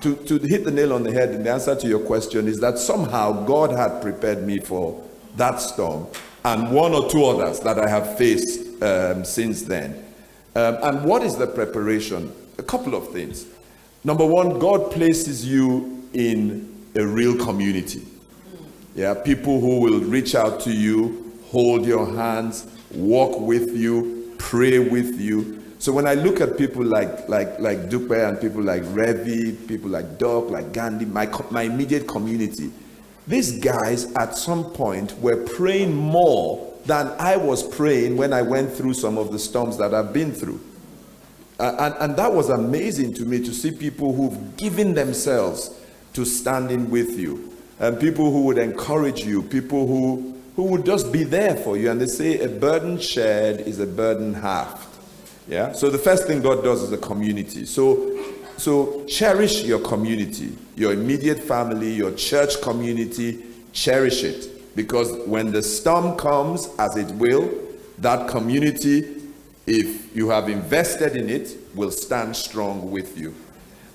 to hit the nail on the head, and the answer to your question is that somehow God had prepared me for that storm and one or two others that I have faced since then. And what is the preparation? A couple of things. Number one, God places you in a real community. Yeah, people who will reach out to you, hold your hands, walk with you, pray with you. So when I look at people like Dupe and people like Revi, people like Doc, like Gandhi, my immediate community, these guys at some point were praying more than I was praying when I went through some of the storms that I've been through. And that was amazing to me, to see people who've given themselves to standing with you, and people who would encourage you, people who would just be there for you. And they say a burden shared is a burden halved. Yeah. So the first thing God does is a community. So cherish your community, your immediate family, your church community. Cherish it, because when the storm comes, as it will, that community, if you have invested in it, will stand strong with you.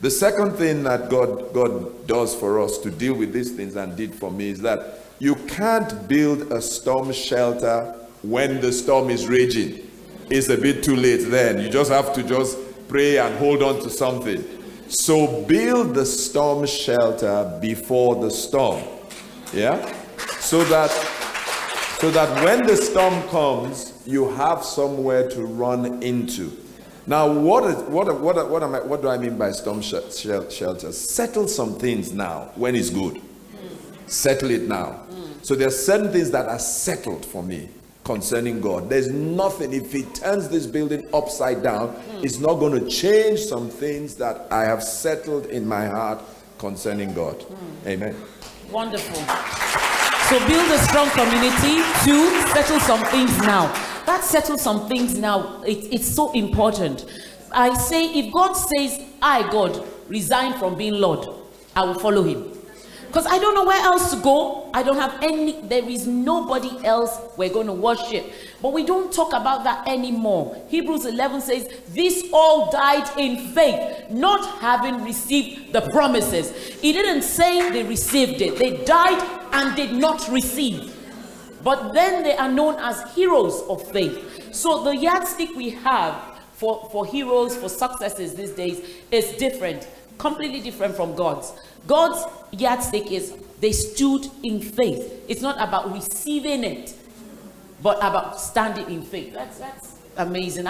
The second thing that God does for us to deal with these things, and did for me, is that you can't build a storm shelter when the storm is raging. It's a bit too late then. You just have to pray and hold on to something. So build the storm shelter before the storm. Yeah? So that when the storm comes, you have somewhere to run into. Now, what do I mean by storm shelters? Settle some things now when it's good. Settle it now. So there are certain things that are settled for me concerning God. There's nothing, if he turns this building upside down, it's not going to change some things that I have settled in my heart concerning God. Amen. Wonderful. So build a strong community. 2, settle some things now. That settle some things now, it's so important. I say, if God says, I, God, resign from being Lord, I will follow him. Because I don't know where else to go. I don't have there is nobody else we're going to worship. But we don't talk about that anymore. Hebrews 11 says, this all died in faith, not having received the promises. It didn't say they received it. They died and did not receive. But then they are known as heroes of faith. So the yardstick we have for heroes, for successes these days is different, completely different from God's. God's yardstick is they stood in faith. It's not about receiving it, but about standing in faith. That's amazing.